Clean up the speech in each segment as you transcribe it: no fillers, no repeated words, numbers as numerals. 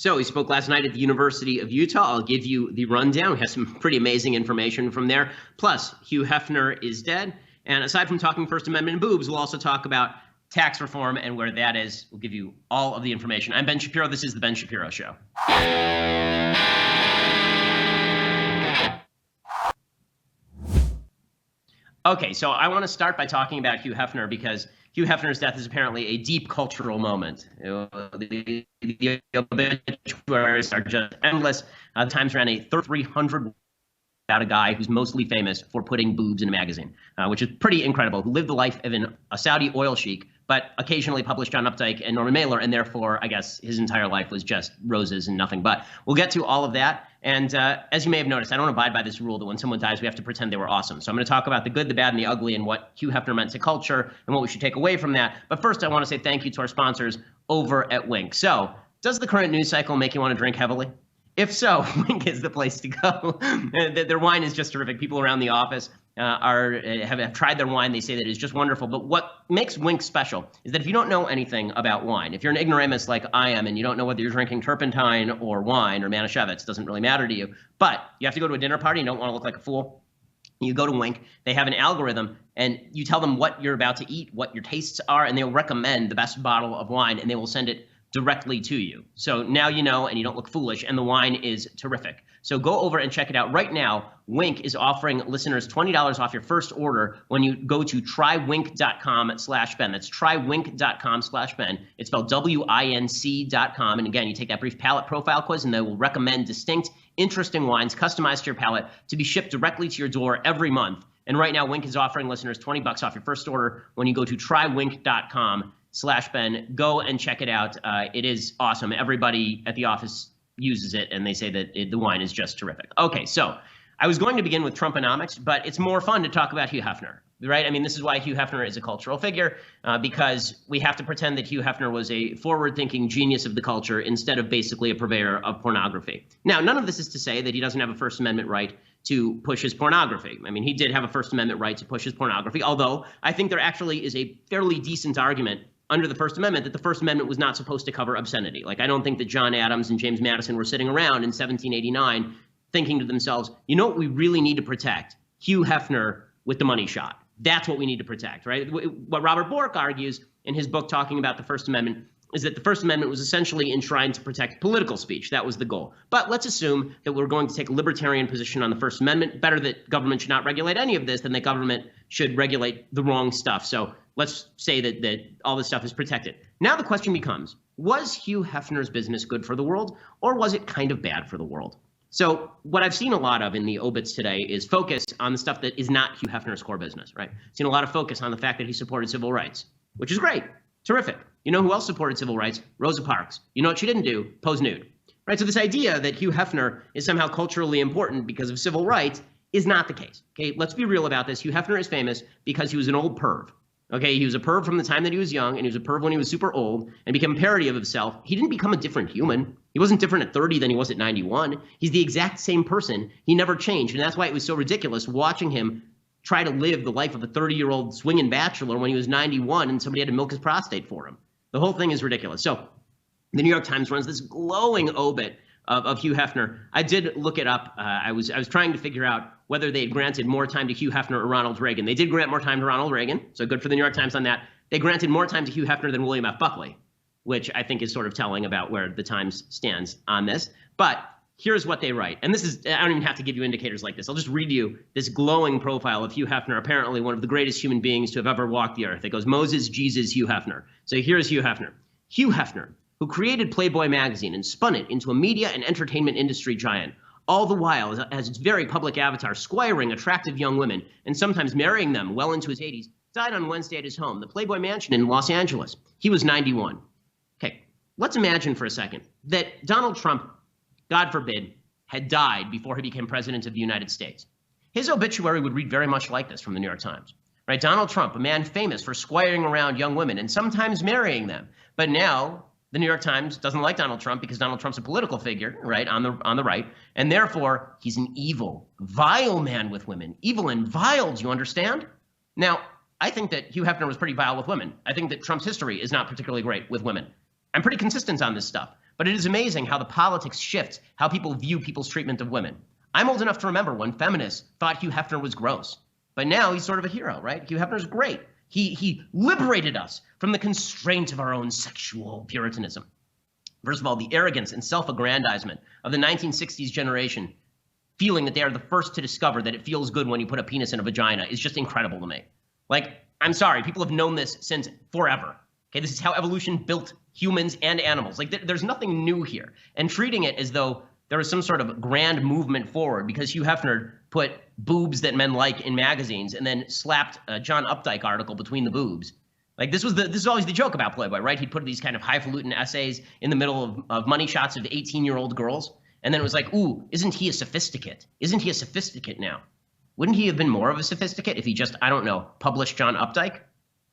So he spoke last night at the University of Utah. I'll give you the rundown. We have some pretty amazing information from there. Plus, Hugh Hefner is dead. And aside from talking First Amendment and boobs, we'll also talk about tax reform and where that is. We'll give you all of the information. I'm Ben Shapiro. This is the Ben Shapiro Show. Okay, so I want to start by talking about Hugh Hefner because Hugh Hefner's death is apparently a deep cultural moment. The obituaries are just endless. The Times ran a 300 about a guy who's mostly famous for putting boobs in a magazine, which is pretty incredible, who lived the life of a Saudi oil sheik, but occasionally published John Updike and Norman Mailer, and therefore, I guess, his entire life was just roses and nothing but. We'll get to all of that. And as you may have noticed, I don't abide by this rule that when someone dies, we have to pretend they were awesome. So I'm going to talk about the good, the bad, and the ugly, and what Hugh Hefner meant to culture and what we should take away from that. But first, I want to say thank you to our sponsors over at Wink. So does the current news cycle make you want to drink heavily? If so, Wink is the place to go. Their wine is just terrific. People around the office have tried their wine. They say that it's just wonderful. But what makes Wink special is that if you don't know anything about wine, if you're an ignoramus like I am and you don't know whether you're drinking turpentine or wine or Manischewitz, doesn't really matter to you, but you have to go to a dinner party and don't want to look like a fool, you go to Wink. They have an algorithm, and you tell them what you're about to eat, what your tastes are, and they'll recommend the best bottle of wine, and they will send it directly to you. So now you know, and you don't look foolish, and the wine is terrific. So go over and check it out. Right now, Wink is offering listeners $20 off your first order when you go to trywink.com/Ben. That's trywink.com/Ben. It's spelled WINC.com. And again, you take that brief palate profile quiz, and they will recommend distinct, interesting wines customized to your palate to be shipped directly to your door every month. And right now, Wink is offering listeners $20 off your first order when you go to trywink.com/Ben. Go and check it out. It is awesome. Everybody at the office uses it, and they say that the wine is just terrific. Okay, so I was going to begin with Trumponomics, but it's more fun to talk about Hugh Hefner, right? I mean, this is why Hugh Hefner is a cultural figure, because we have to pretend that Hugh Hefner was a forward-thinking genius of the culture instead of basically a purveyor of pornography. Now, none of this is to say that he doesn't have a First Amendment right to push his pornography. I mean, he did have a First Amendment right to push his pornography, although I think there actually is a fairly decent argument under the First Amendment that the First Amendment was not supposed to cover obscenity. Like, I don't think that John Adams and James Madison were sitting around in 1789 thinking to themselves, you know what we really need to protect? Hugh Hefner with the money shot. That's what we need to protect, right? What Robert Bork argues in his book talking about the First Amendment is that the First Amendment was essentially enshrined to protect political speech. That was the goal. But let's assume that we're going to take a libertarian position on the First Amendment. Better that government should not regulate any of this than that government should regulate the wrong stuff. So let's say that all this stuff is protected. Now the question becomes, was Hugh Hefner's business good for the world, or was it kind of bad for the world? So what I've seen a lot of in the obits today is focus on the stuff that is not Hugh Hefner's core business, right? I've seen a lot of focus on the fact that he supported civil rights, which is great, terrific. You know who else supported civil rights? Rosa Parks. You know what she didn't do? Pose nude, right? So this idea that Hugh Hefner is somehow culturally important because of civil rights is not the case, okay? Let's be real about this. Hugh Hefner is famous because he was an old perv. Okay, he was a perv from the time that he was young, and he was a perv when he was super old and became a parody of himself. He didn't become a different human. He wasn't different at 30 than he was at 91. He's the exact same person. He never changed, and that's why it was so ridiculous watching him try to live the life of a 30-year-old swinging bachelor when he was 91 and somebody had to milk his prostate for him. The whole thing is ridiculous. So the New York Times runs this glowing obit of Hugh Hefner. I did look it up. I was trying to figure out whether they had granted more time to Hugh Hefner or Ronald Reagan. They did grant more time to Ronald Reagan, so good for the New York Times on that. They granted more time to Hugh Hefner than William F. Buckley, which I think is sort of telling about where the Times stands on this. But here's what they write. And this is, I don't even have to give you indicators like this. I'll just read you this glowing profile of Hugh Hefner, apparently one of the greatest human beings to have ever walked the earth. It goes Moses, Jesus, Hugh Hefner. So here's Hugh Hefner. Hugh Hefner, who created Playboy magazine and spun it into a media and entertainment industry giant, all the while as its very public avatar, squiring attractive young women and sometimes marrying them well into his 80s, died on Wednesday at his home, the Playboy Mansion in Los Angeles. He was 91. Okay, let's imagine for a second that Donald Trump, God forbid, had died before he became president of the United States. His obituary would read very much like this from the New York Times. Right? Donald Trump, a man famous for squiring around young women and sometimes marrying them. But now the New York Times doesn't like Donald Trump because Donald Trump's a political figure, right, on the right, and therefore he's an evil, vile man with women. Evil and vile, do you understand? Now, I think that Hugh Hefner was pretty vile with women. I think that Trump's history is not particularly great with women. I'm pretty consistent on this stuff. But it is amazing how the politics shifts how people view people's treatment of women. I'm old enough to remember when feminists thought Hugh Hefner was gross. But now he's sort of a hero, right? Hugh Hefner's great. He liberated us from the constraint of our own sexual puritanism. First of all, the arrogance and self-aggrandizement of the 1960s generation, feeling that they are the first to discover that it feels good when you put a penis in a vagina, is just incredible to me. Like, I'm sorry, people have known this since forever. Okay, this is how evolution built humans and animals. Like, there's nothing new here. And treating it as though there was some sort of grand movement forward because Hugh Hefner put boobs that men like in magazines and then slapped a John Updike article between the boobs. Like, this is always the joke about Playboy, right? He'd put these kind of highfalutin essays in the middle of money shots of 18-year-old girls. And then it was like, ooh, isn't he a sophisticate? Isn't he a sophisticate now? Wouldn't he have been more of a sophisticate if he just, I don't know, published John Updike?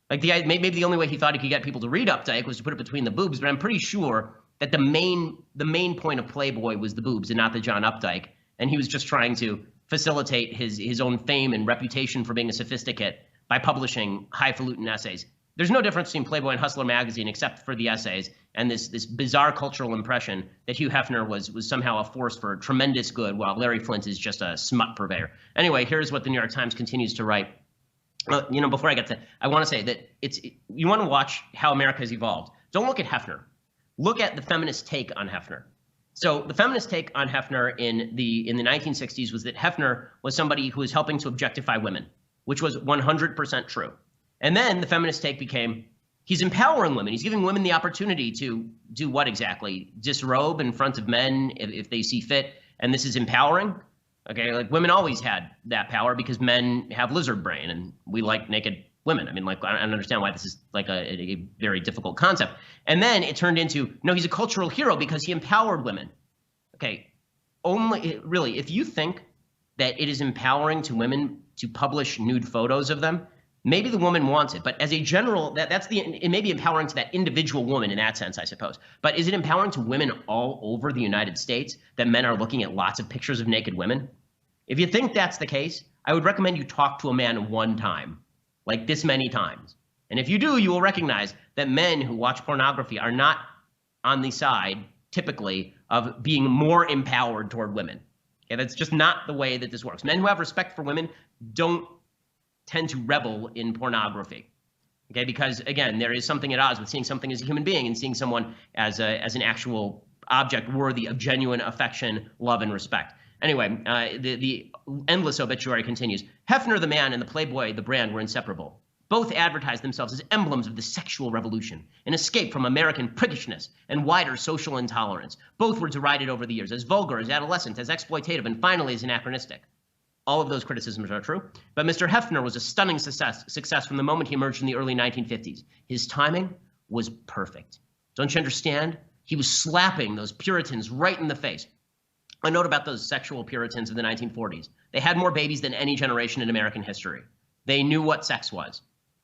Like, maybe the only way he thought he could get people to read Updike was to put it between the boobs, but I'm pretty sure that the main point of Playboy was the boobs and not the John Updike. And he was just trying to facilitate his own fame and reputation for being a sophisticate by publishing highfalutin essays. There's no difference between Playboy and Hustler magazine except for the essays and this bizarre cultural impression that Hugh Hefner was somehow a force for tremendous good, while Larry Flynt is just a smut purveyor. Anyway, here's what the New York Times continues to write. Before I get to, I want to say that you want to watch how America has evolved. Don't look at Hefner. Look at the feminist take on Hefner. So the feminist take on Hefner in the 1960s was that Hefner was somebody who was helping to objectify women, which was 100% true. And then the feminist take became, he's empowering women. He's giving women the opportunity to do what exactly? Disrobe in front of men if they see fit. And this is empowering. Okay, like women always had that power because men have lizard brain and we like naked women. I mean, like, I don't understand why this is like a very difficult concept. And then it turned into, no, he's a cultural hero because he empowered women. Okay, really, if you think that it is empowering to women to publish nude photos of them, maybe the woman wants it. But as a general, it may be empowering to that individual woman in that sense, I suppose. But is it empowering to women all over the United States that men are looking at lots of pictures of naked women? If you think that's the case, I would recommend you talk to a man one time, like this many times. And if you do, you will recognize that men who watch pornography are not on the side, typically, of being more empowered toward women. Okay, that's just not the way that this works. Men who have respect for women don't tend to revel in pornography. Okay, because again, there is something at odds with seeing something as a human being and seeing someone as an actual object worthy of genuine affection, love, and respect. Anyway, the endless obituary continues. Hefner, the man, and the Playboy, the brand, were inseparable. Both advertised themselves as emblems of the sexual revolution, an escape from American priggishness and wider social intolerance. Both were derided over the years as vulgar, as adolescent, as exploitative, and finally as anachronistic. All of those criticisms are true, but Mr. Hefner was a stunning success from the moment he emerged in the early 1950s. His timing was perfect. Don't you understand? He was slapping those Puritans right in the face. A note about those sexual Puritans of the 1940s. They had more babies than any generation in American history. They knew what sex was.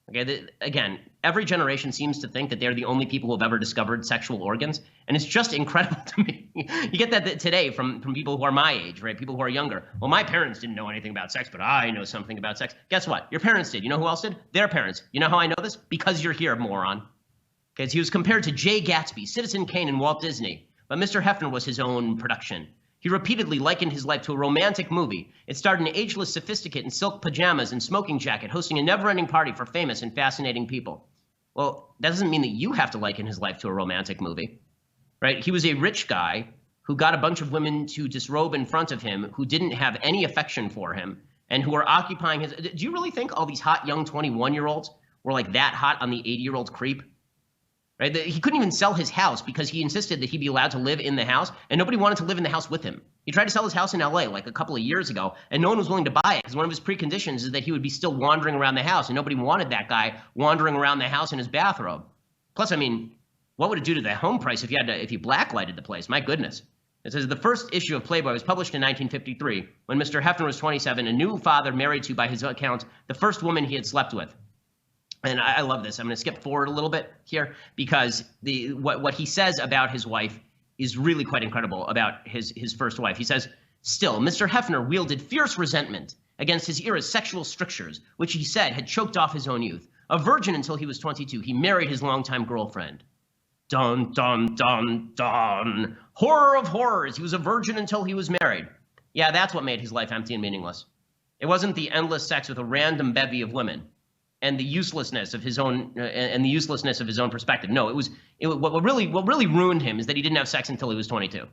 Okay, again, every generation seems to think that they're the only people who have ever discovered sexual organs, and it's just incredible to me. You get that today from people who are my age, right? People who are younger. Well, my parents didn't know anything about sex, but I know something about sex. Guess what? Your parents did. You know who else did? Their parents. You know how I know this? Because you're here, moron. Because he was compared to Jay Gatsby, Citizen Kane, and Walt Disney, but Mr. Hefner was his own production. He repeatedly likened his life to a romantic movie. It starred an ageless sophisticate in silk pajamas and smoking jacket, hosting a never-ending party for famous and fascinating people. Well, that doesn't mean that you have to liken his life to a romantic movie, right? He was a rich guy who got a bunch of women to disrobe in front of him, who didn't have any affection for him, and who were occupying his... Do you really think all these hot young 21-year-olds were like that hot on the 80-year-old creep? Right? He couldn't even sell his house because he insisted that he'd be allowed to live in the house, and nobody wanted to live in the house with him. He tried to sell his house in LA like a couple of years ago, and no one was willing to buy it because one of his preconditions is that he would be still wandering around the house, and nobody wanted that guy wandering around the house in his bathrobe. Plus, I mean, what would it do to the home price if you blacklighted the place? My goodness. It says the first issue of Playboy was published in 1953 when Mr. Hefner was 27, a new father married to, by his account, the first woman he had slept with. And I love this. I'm going to skip forward a little bit here because what he says about his wife is really quite incredible about his first wife. He says, still, Mr. Hefner wielded fierce resentment against his era's sexual strictures, which he said had choked off his own youth. A virgin until he was 22, he married his longtime girlfriend. Dun, dun, dun, dun. Horror of horrors. He was a virgin until he was married. Yeah, that's what made his life empty and meaningless. It wasn't the endless sex with a random bevy of women and the uselessness of his own perspective. No, what really ruined him is that he didn't have sex until he was 22.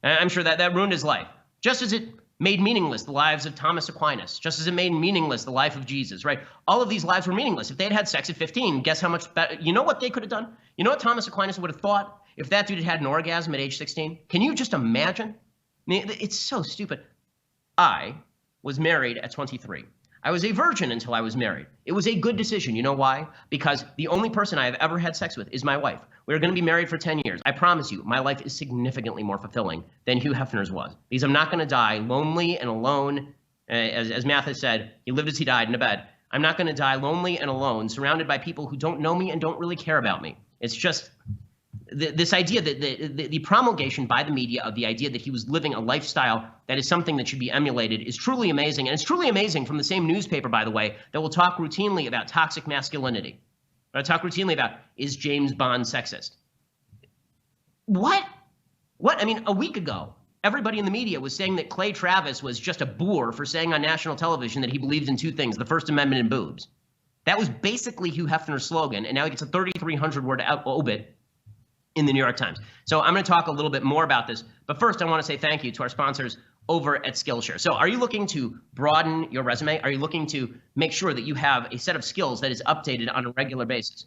I'm sure that ruined his life. Just as it made meaningless the lives of Thomas Aquinas, just as it made meaningless the life of Jesus, right? All of these lives were meaningless. If they had sex at 15, guess how much better? You know what they could have done? You know what Thomas Aquinas would have thought if that dude had an orgasm at age 16? Can you just imagine? I mean, it's so stupid. I was married at 23. I was a virgin until I was married. It was a good decision. You know why? Because the only person I have ever had sex with is my wife. We're going to be married for 10 years. I promise you, my life is significantly more fulfilling than Hugh Hefner's was. Because I'm not going to die lonely and alone. As Mathis said, he lived as he died in a bed. I'm not going to die lonely and alone, surrounded by people who don't know me and don't really care about me. It's just this idea that the promulgation by the media of the idea that he was living a lifestyle that is something that should be emulated is truly amazing. And it's truly amazing from the same newspaper, by the way, that will talk routinely about toxic masculinity. Or talk routinely about, is James Bond sexist? What? I mean, a week ago, everybody in the media was saying that Clay Travis was just a boor for saying on national television that he believed in two things, the First Amendment and boobs. That was basically Hugh Hefner's slogan, and now he gets a 3,300-word obit in the New York Times. So I'm going to talk a little bit more about this. But first, I want to say thank you to our sponsors over at Skillshare. So are you looking to broaden your resume? Are you looking to make sure that you have a set of skills that is updated on a regular basis?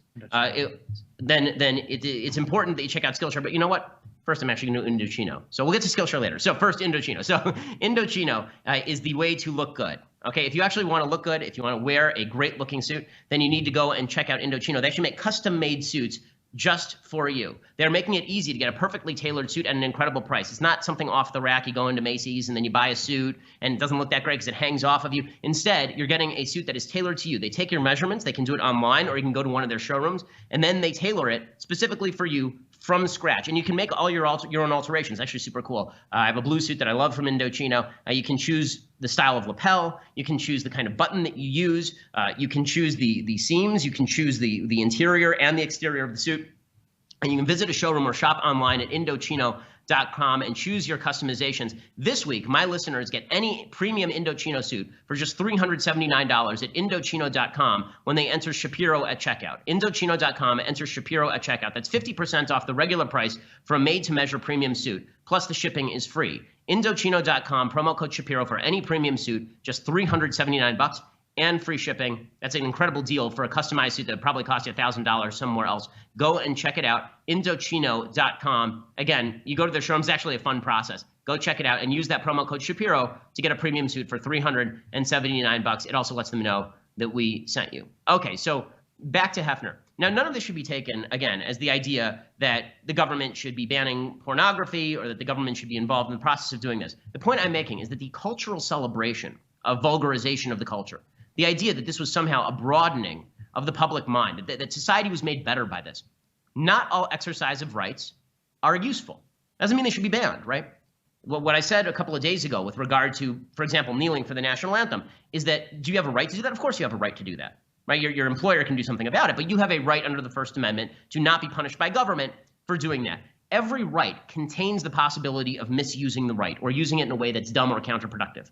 It's important that you check out Skillshare. But you know what? First, I'm actually going to do Indochino. So we'll get to Skillshare later. So first, Indochino. So Indochino is the way to look good. Okay, if you actually want to look good, if you want to wear a great-looking suit, then you need to go and check out Indochino. They actually make custom-made suits just for you. They're making it easy to get a perfectly tailored suit at an incredible price. It's not something off the rack. You go into Macy's and then you buy a suit and it doesn't look that great because it hangs off of you. Instead, you're getting a suit that is tailored to you. They take your measurements. They can do it online, or you can go to one of their showrooms, and then they tailor it specifically for you from scratch. And you can make all your own alterations. Actually super cool. I have a blue suit that I love from Indochino. You can choose the style of lapel. You can choose the kind of button that you use. You can choose the seams. You can choose the interior and the exterior of the suit. And you can visit a showroom or shop online at Indochino.com and choose your customizations. This week, my listeners get any premium Indochino suit for just $379 at Indochino.com when they enter Shapiro at checkout. Indochino.com, enter Shapiro at checkout. That's 50% off the regular price for a made-to-measure premium suit. Plus, the shipping is free. Indochino.com, promo code Shapiro for any premium suit, just $379 and free shipping. That's an incredible deal for a customized suit that would probably cost you $1,000 somewhere else. Go and check it out, Indochino.com. Again, you go to their showroom. It's actually a fun process. Go check it out and use that promo code Shapiro to get a premium suit for $379. It also lets them know that we sent you. Okay, so back to Hefner. Now, none of this should be taken, again, as the idea that the government should be banning pornography or that the government should be involved in the process of doing this. The point I'm making is that the cultural celebration of vulgarization of the culture, the idea that this was somehow a broadening of the public mind, that society was made better by this. Not all exercise of rights are useful. Doesn't mean they should be banned, right? Well, what I said a couple of days ago with regard to, for example, kneeling for the national anthem, is that do you have a right to do that? Of course you have a right to do that, right? Your employer can do something about it, but you have a right under the First Amendment to not be punished by government for doing that. Every right contains the possibility of misusing the right or using it in a way that's dumb or counterproductive.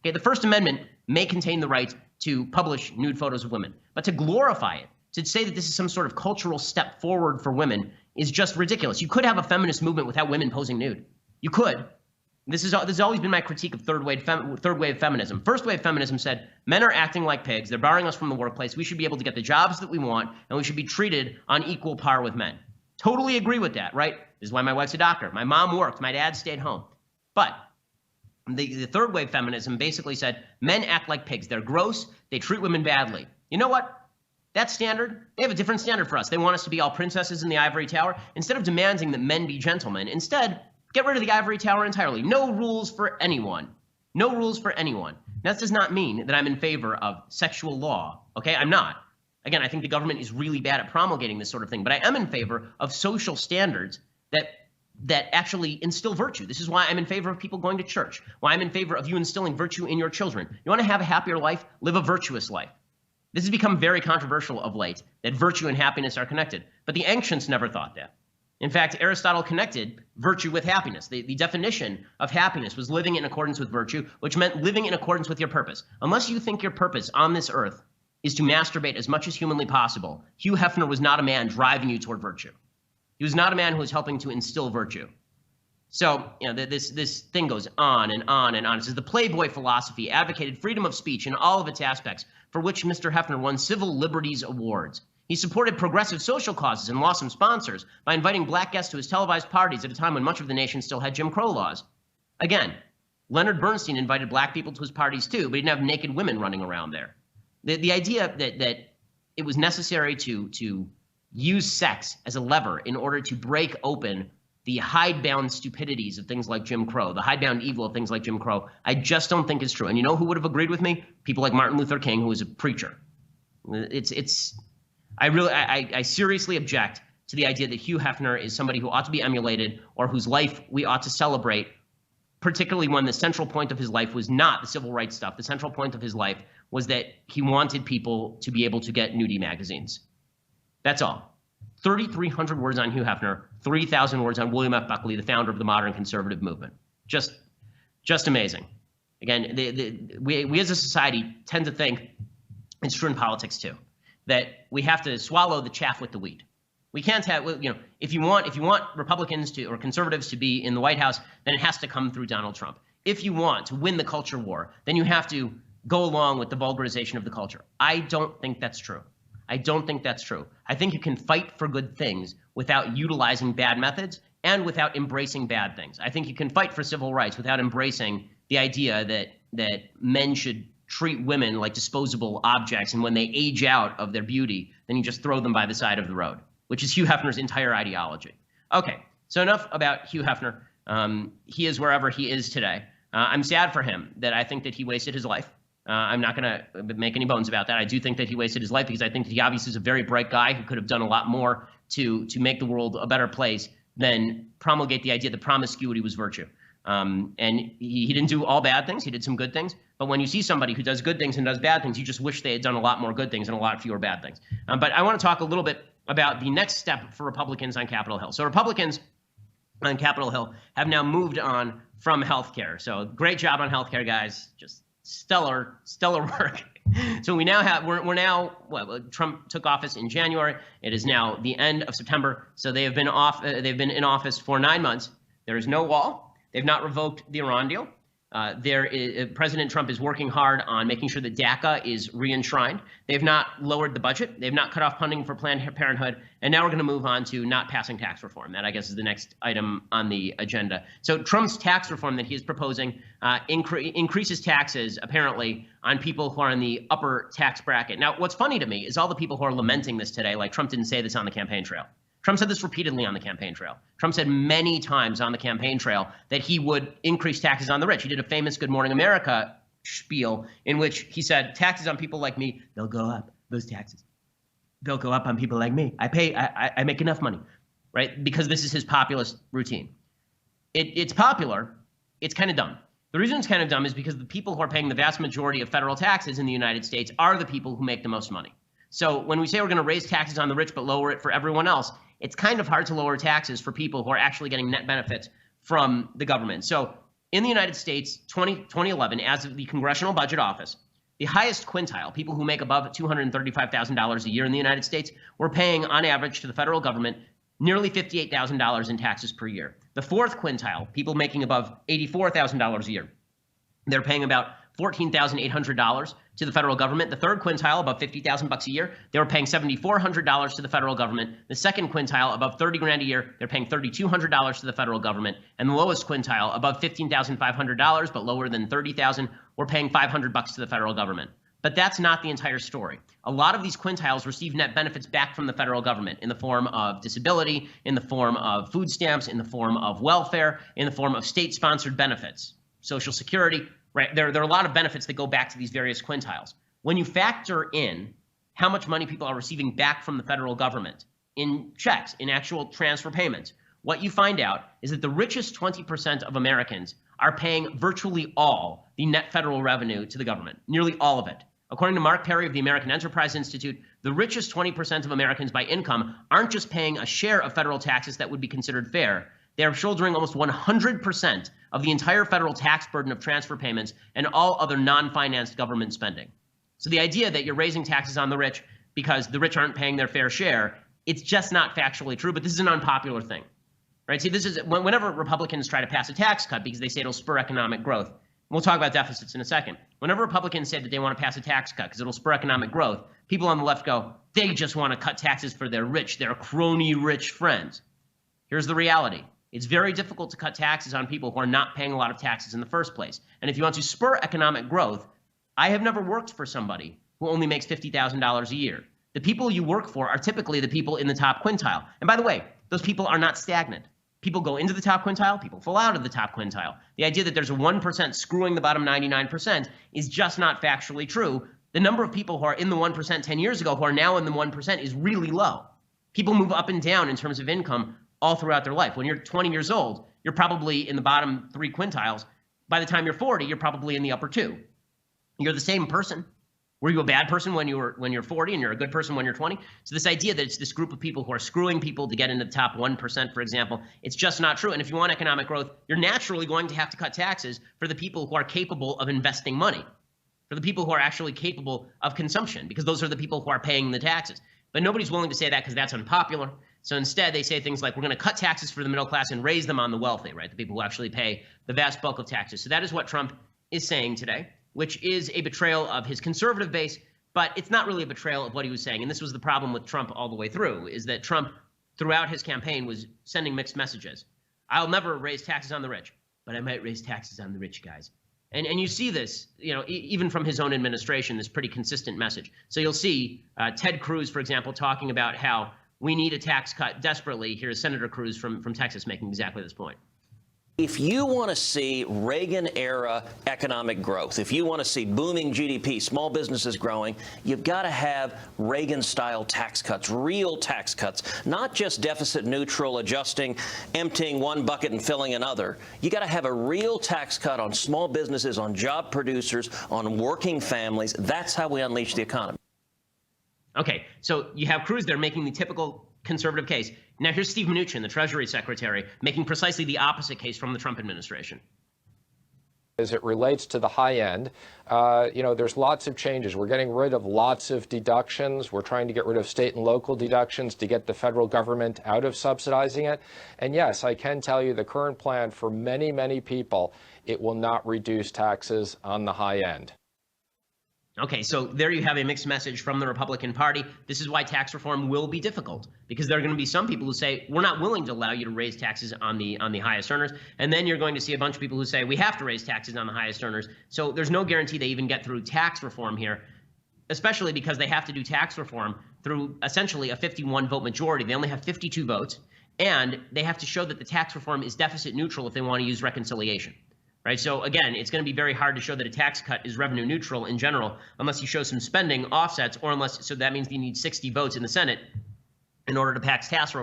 Okay, the First Amendment may contain the right to publish nude photos of women, but to glorify it, to say that this is some sort of cultural step forward for women is just ridiculous. You could have a feminist movement without women posing nude. You could. This has always been my critique of third wave feminism. First wave feminism said, men are acting like pigs. They're barring us from the workplace. We should be able to get the jobs that we want, and we should be treated on equal par with men. Totally agree with that, right? This is why my wife's a doctor. My mom worked. My dad stayed home. But the third wave feminism basically said men act like pigs. They're gross. They treat women badly. You know what? That standard, they have a different standard for us. They want us to be all princesses in the ivory tower. Instead of demanding that men be gentlemen, instead, get rid of the ivory tower entirely. No rules for anyone. No rules for anyone. Now, this does not mean that I'm in favor of sexual law. Okay, I'm not. Again, I think the government is really bad at promulgating this sort of thing, but I am in favor of social standards that actually instill virtue. This is why I'm in favor of people going to church, why I'm in favor of you instilling virtue in your children. You want to have a happier life? Live a virtuous life. This has become very controversial of late, that virtue and happiness are connected. But the ancients never thought that. In fact, Aristotle connected virtue with happiness. The definition of happiness was living in accordance with virtue, which meant living in accordance with your purpose. Unless you think your purpose on this earth is to masturbate as much as humanly possible, Hugh Hefner was not a man driving you toward virtue. He was not a man who was helping to instill virtue. So, this thing goes on and on and on. It says the Playboy philosophy advocated freedom of speech in all of its aspects, for which Mr. Hefner won civil liberties awards. He supported progressive social causes and lost some sponsors by inviting black guests to his televised parties at a time when much of the nation still had Jim Crow laws. Again, Leonard Bernstein invited black people to his parties too, but he didn't have naked women running around there. The idea that it was necessary to use sex as a lever in order to break open the hidebound stupidities of things like Jim Crow, the hidebound evil of things like Jim Crow, I just don't think is true. And you know who would have agreed with me? People like Martin Luther King, who was a preacher. I seriously object to the idea that Hugh Hefner is somebody who ought to be emulated or whose life we ought to celebrate, particularly when the central point of his life was not the civil rights stuff. The central point of his life was that he wanted people to be able to get nudie magazines. That's all. 3,300 words on Hugh Hefner, 3,000 words on William F. Buckley, the founder of the modern conservative movement. Just amazing. Again, we as a society tend to think, it's true in politics too, that we have to swallow the chaff with the wheat. We can't have, if you want Republicans to or conservatives to be in the White House, then it has to come through Donald Trump. If you want to win the culture war, then you have to go along with the vulgarization of the culture. I don't think that's true. I don't think that's true. I think you can fight for good things without utilizing bad methods and without embracing bad things. I think you can fight for civil rights without embracing the idea that men should treat women like disposable objects, and when they age out of their beauty, then you just throw them by the side of the road, which is Hugh Hefner's entire ideology. Okay, so enough about Hugh Hefner. He is wherever he is today. I'm sad for him that I think that he wasted his life. I'm not going to make any bones about that. I do think that he wasted his life because I think that he obviously is a very bright guy who could have done a lot more to make the world a better place than promulgate the idea that promiscuity was virtue. And he didn't do all bad things. He did some good things. But when you see somebody who does good things and does bad things, you just wish they had done a lot more good things and a lot fewer bad things. But I want to talk a little bit about the next step for Republicans on Capitol Hill. So Republicans on Capitol Hill have now moved on from healthcare. So great job on healthcare, guys. Just stellar work. So we now have, Trump took office in January. It is now the end of September. So they have been in office for 9 months. There is no wall. They've not revoked the Iran deal. President Trump is working hard on making sure that DACA is re-enshrined. They've not lowered the budget. They've not cut off funding for Planned Parenthood. And now we're going to move on to not passing tax reform. That, I guess, is the next item on the agenda. So Trump's tax reform that he is proposing increases taxes, apparently, on people who are in the upper tax bracket. Now, what's funny to me is all the people who are lamenting this today, like Trump didn't say this on the campaign trail. Trump said this repeatedly on the campaign trail. Trump said many times on the campaign trail that he would increase taxes on the rich. He did a famous Good Morning America spiel in which he said, taxes on people like me, they'll go up. Those taxes, they'll go up on people like me. I make enough money, right? Because this is his populist routine. It's popular. It's kind of dumb. The reason it's kind of dumb is because the people who are paying the vast majority of federal taxes in the United States are the people who make the most money. So when we say we're going to raise taxes on the rich but lower it for everyone else, it's kind of hard to lower taxes for people who are actually getting net benefits from the government. So in the United States, 2011, as of the Congressional Budget Office, the highest quintile, people who make above $235,000 a year in the United States, were paying on average to the federal government nearly $58,000 in taxes per year. The fourth quintile, people making above $84,000 a year, they're paying about $14,800 to the federal government. The third quintile, above $50,000 a year, they were paying $7,400 to the federal government. The second quintile, above $30,000 a year, they're paying $3,200 to the federal government. And the lowest quintile, above $15,500 but lower than $30,000, were paying $500 to the federal government. But that's not the entire story. A lot of these quintiles receive net benefits back from the federal government in the form of disability, in the form of food stamps, in the form of welfare, in the form of state-sponsored benefits, Social Security. Right, there are a lot of benefits that go back to these various quintiles. When you factor in how much money people are receiving back from the federal government in checks, in actual transfer payments, what you find out is that the richest 20% of Americans are paying virtually all the net federal revenue to the government, nearly all of it. According to Mark Perry of the American Enterprise Institute, the richest 20% of Americans by income aren't just paying a share of federal taxes that would be considered fair. They are shouldering almost 100% of the entire federal tax burden of transfer payments and all other non-financed government spending. So the idea that you're raising taxes on the rich because the rich aren't paying their fair share, it's just not factually true, but this is an unpopular thing, right? See, this is whenever Republicans try to pass a tax cut because they say it'll spur economic growth. We'll talk about deficits in a second. Whenever Republicans say that they want to pass a tax cut because it'll spur economic growth, people on the left go, they just want to cut taxes for their crony rich friends. Here's the reality. It's very difficult to cut taxes on people who are not paying a lot of taxes in the first place. And if you want to spur economic growth, I have never worked for somebody who only makes $50,000 a year. The people you work for are typically the people in the top quintile. And by the way, those people are not stagnant. People go into the top quintile, people fall out of the top quintile. The idea that there's a 1% screwing the bottom 99% is just not factually true. The number of people who are in the 1% 10 years ago who are now in the 1% is really low. People move up and down in terms of income all throughout their life. When you're 20 years old, you're probably in the bottom 3 quintiles. By the time you're 40, you're probably in the upper 2. You're the same person. Were you a bad person when you're 40 and you're a good person when you're 20? So this idea that it's this group of people who are screwing people to get into the top 1%, for example, it's just not true. And if you want economic growth, you're naturally going to have to cut taxes for the people who are capable of investing money, for the people who are actually capable of consumption, because those are the people who are paying the taxes. But nobody's willing to say that because that's unpopular. So instead, they say things like, we're going to cut taxes for the middle class and raise them on the wealthy, right? The people who actually pay the vast bulk of taxes. So that is what Trump is saying today, which is a betrayal of his conservative base, but it's not really a betrayal of what he was saying. And this was the problem with Trump all the way through, is that Trump, throughout his campaign, was sending mixed messages. I'll never raise taxes on the rich, but I might raise taxes on the rich guys. And you see this, even from his own administration, this pretty consistent message. So you'll see Ted Cruz, for example, talking about how we need a tax cut desperately. Here's Senator Cruz from Texas making exactly this point. If you want to see Reagan-era economic growth, if you want to see booming GDP, small businesses growing, you've got to have Reagan-style tax cuts, real tax cuts, not just deficit neutral, adjusting, emptying one bucket and filling another. You got to have a real tax cut on small businesses, on job producers, on working families. That's how we unleash the economy. Okay, so you have Cruz there making the typical conservative case. Now here's Steve Mnuchin, the Treasury Secretary, making precisely the opposite case from the Trump administration. As it relates to the high end, there's lots of changes. We're getting rid of lots of deductions. We're trying to get rid of state and local deductions to get the federal government out of subsidizing it. And yes, I can tell you the current plan for many, many people, it will not reduce taxes on the high end. Okay, so there you have a mixed message from the Republican Party. This is why tax reform will be difficult, because there are going to be some people who say, we're not willing to allow you to raise taxes on the highest earners. And then you're going to see a bunch of people who say, we have to raise taxes on the highest earners. So there's no guarantee they even get through tax reform here, especially because they have to do tax reform through essentially a 51-vote majority. They only have 52 votes, and they have to show that the tax reform is deficit neutral if they want to use reconciliation. Right. So again, it's going to be very hard to show that a tax cut is revenue neutral in general, unless you show some spending offsets, or so that means you need 60 votes in the Senate in order to pass tax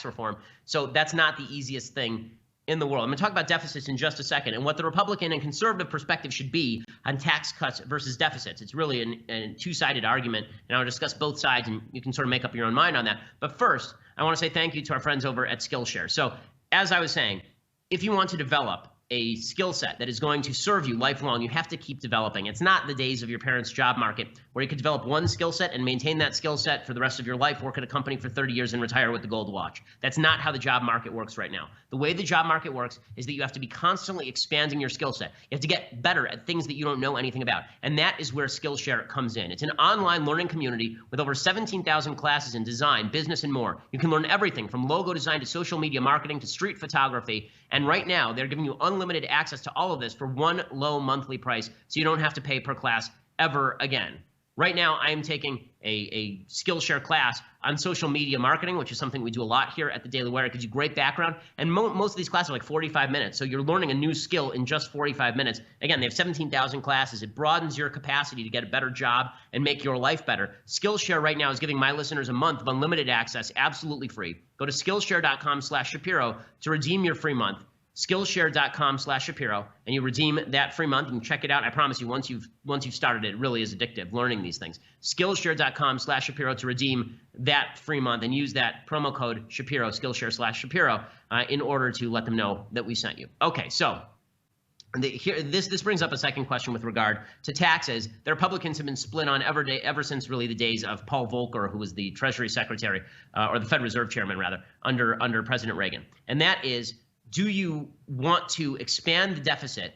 reform. So that's not the easiest thing in the world. I'm going to talk about deficits in just a second and what the Republican and conservative perspective should be on tax cuts versus deficits. It's really a two-sided argument, and I'll discuss both sides, and you can sort of make up your own mind on that. But first, I want to say thank you to our friends over at Skillshare. So as I was saying, if you want to develop a skill set that is going to serve you lifelong, you have to keep developing. It's not the days of your parents' job market where you could develop one skill set and maintain that skill set for the rest of your life, work at a company for 30 years and retire with the gold watch. That's not how the job market works right now. The way the job market works is that you have to be constantly expanding your skill set. You have to get better at things that you don't know anything about. And that is where Skillshare comes in. It's an online learning community with over 17,000 classes in design, business, and more. You can learn everything from logo design to social media marketing to street photography. And right now, they're giving you unlimited access to all of this for one low monthly price, so you don't have to pay per class ever again. Right now, I am taking a Skillshare class on social media marketing, which is something we do a lot here at the Daily Wire. It gives you great background, and most of these classes are like 45 minutes, so you're learning a new skill in just 45 minutes. Again, they have 17,000 classes. It broadens your capacity to get a better job and make your life better. Skillshare right now is giving my listeners a month of unlimited access, absolutely free. Go to Skillshare.com/Shapiro to redeem your free month. Skillshare.com/Shapiro, and you redeem that free month. You can check it out. I promise you, once you've started it really is addictive, learning these things. Skillshare.com/Shapiro to redeem that free month and use that promo code Shapiro, Skillshare/Shapiro, in order to let them know that we sent you. Okay, so this brings up a second question with regard to taxes. The Republicans have been split on ever since really the days of Paul Volcker, who was the Treasury Secretary, or the Fed Reserve Chairman rather, under President Reagan. And that is, do you want to expand the deficit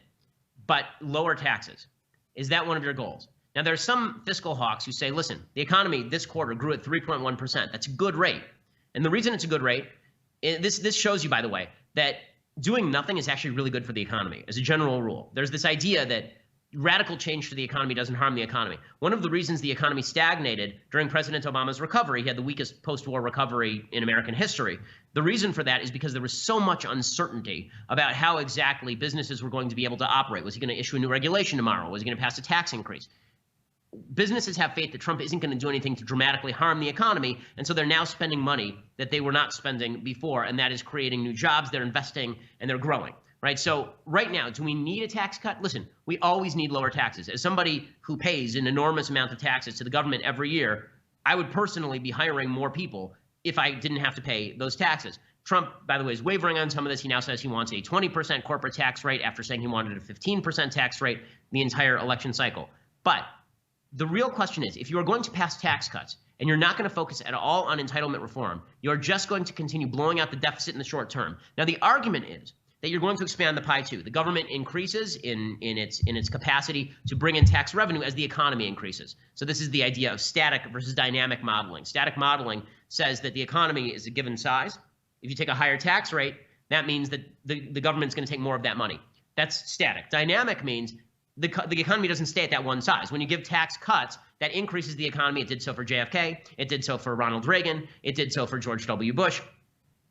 but lower taxes? Is that one of your goals? Now, there are some fiscal hawks who say, listen, the economy this quarter grew at 3.1%. That's a good rate. And the reason it's a good rate, this shows you, by the way, that doing nothing is actually really good for the economy as a general rule. There's this idea that radical change to the economy doesn't harm the economy. One of the reasons the economy stagnated during President Obama's recovery, he had the weakest post-war recovery in American history. The reason for that is because there was so much uncertainty about how exactly businesses were going to be able to operate. Was he going to issue a new regulation tomorrow? Was he going to pass a tax increase? Businesses have faith that Trump isn't going to do anything to dramatically harm the economy, and so they're now spending money that they were not spending before, and that is creating new jobs. They're investing, and they're growing. Right. So right now, do we need a tax cut? Listen, we always need lower taxes. As somebody who pays an enormous amount of taxes to the government every year, I would personally be hiring more people if I didn't have to pay those taxes. Trump, by the way, is wavering on some of this. He now says he wants a 20% corporate tax rate after saying he wanted a 15% tax rate the entire election cycle. But the real question is, if you are going to pass tax cuts and you're not going to focus at all on entitlement reform, you're just going to continue blowing out the deficit in the short term. Now, the argument is that you're going to expand the pie too. The government increases in its capacity to bring in tax revenue as the economy increases. So this is the idea of static versus dynamic modeling. Static modeling says that the economy is a given size. If you take a higher tax rate, that means that the government's going to take more of that money. That's static. Dynamic means the economy doesn't stay at that one size. When you give tax cuts, that increases the economy. It did so for JFK. It did so for Ronald Reagan. It did so for George W. Bush.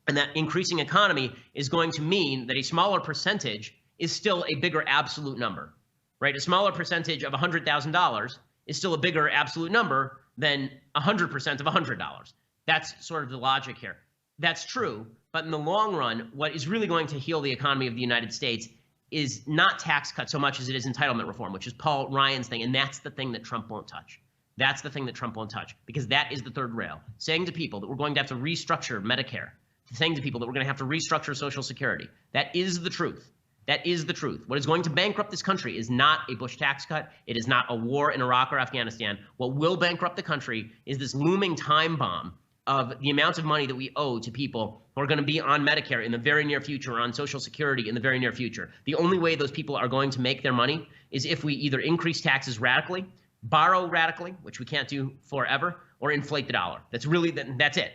And that increasing economy is going to mean that a smaller percentage is still a bigger absolute number, right? A smaller percentage of $100,000 is still a bigger absolute number than 100% of $100. That's sort of the logic here. That's true, but in the long run, what is really going to heal the economy of the United States is not tax cuts so much as it is entitlement reform, which is Paul Ryan's thing, and that's the thing that Trump won't touch. That's the thing that Trump won't touch, because that is the third rail, saying to people that we're going to have to restructure Medicare, saying to people that we're going to have to restructure Social Security. That is the truth. That is the truth. What is going to bankrupt this country is not a Bush tax cut. It is not a war in Iraq or Afghanistan. What will bankrupt the country is this looming time bomb of the amount of money that we owe to people who are going to be on Medicare in the very near future, or on Social Security in the very near future. The only way those people are going to make their money is if we either increase taxes radically, borrow radically, which we can't do forever, or inflate the dollar. That's it.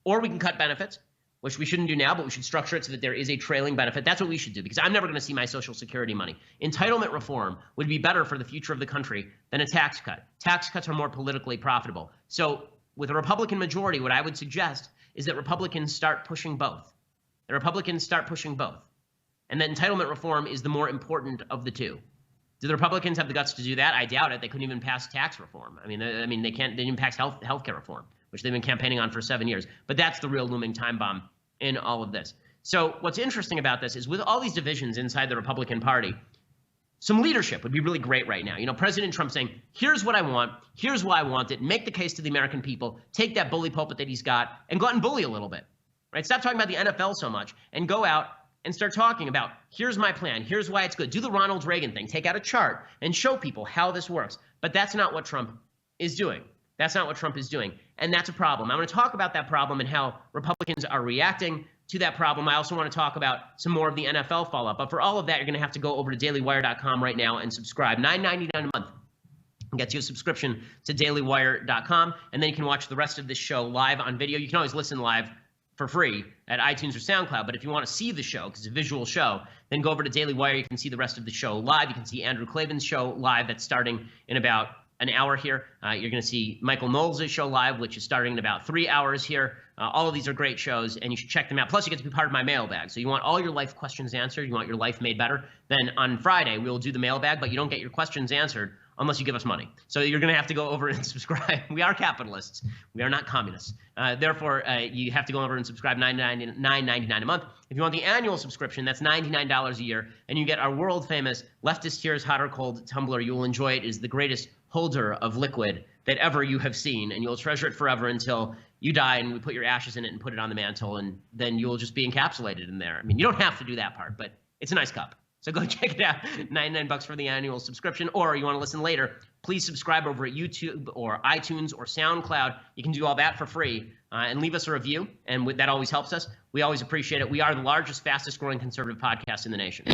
Or we can cut benefits, which we shouldn't do now, but we should structure it so that there is a trailing benefit. That's what we should do, because I'm never going to see my Social Security money. Entitlement reform would be better for the future of the country than a tax cut. Tax cuts are more politically profitable. So with a Republican majority, what I would suggest is that Republicans start pushing both. The Republicans start pushing both. And that entitlement reform is the more important of the two. Do the Republicans have the guts to do that? I doubt it. They couldn't even pass tax reform. I mean, they can't. They didn't pass healthcare reform, which they've been campaigning on for 7 years. But that's the real looming time bomb in all of this. So what's interesting about this is, with all these divisions inside the Republican Party, some leadership would be really great right now. You know, President Trump saying, here's what I want, here's why I want it, make the case to the American people, take that bully pulpit that he's got, and go out and bully a little bit, right? Stop talking about the NFL so much and go out and start talking about, here's my plan, here's why it's good. Do the Ronald Reagan thing, take out a chart and show people how this works. But that's not what Trump is doing. That's not what Trump is doing. And that's a problem. I'm going to talk about that problem and how Republicans are reacting to that problem. I also want to talk about some more of the NFL fallout. But for all of that, you're going to have to go over to dailywire.com right now and subscribe. $9.99 a month gets you a subscription to dailywire.com. And then you can watch the rest of this show live on video. You can always listen live for free at iTunes or SoundCloud. But if you want to see the show, because it's a visual show, then go over to Daily Wire. You can see the rest of the show live. You can see Andrew Klavan's show live. That's starting in about an hour here. You're going to see Michael Knowles' show live, which is starting in about 3 hours here. All of these are great shows, and you should check them out. Plus, you get to be part of my mailbag. So you want all your life questions answered, you want your life made better, then on Friday, we'll do the mailbag, but you don't get your questions answered unless you give us money. So you're going to have to go over and subscribe. We are capitalists. We are not communists. Therefore, you have to go over and subscribe $9.99 a month. If you want the annual subscription, that's $99 a year, and you get our world-famous Leftist Tears Hot or Cold tumbler. You will enjoy it. It is the greatest holder of liquid that ever you have seen, and you'll treasure it forever until you die, and we put your ashes in it and put it on the mantle, and then you'll just be encapsulated in there. I mean, you don't have to do that part, but it's a nice cup. So go check it out, $99 for the annual subscription, or you want to listen later, please subscribe over at YouTube or iTunes or SoundCloud. You can do all that for free, and leave us a review, and that always helps us. We always appreciate it. We are the largest, fastest growing conservative podcast in the nation.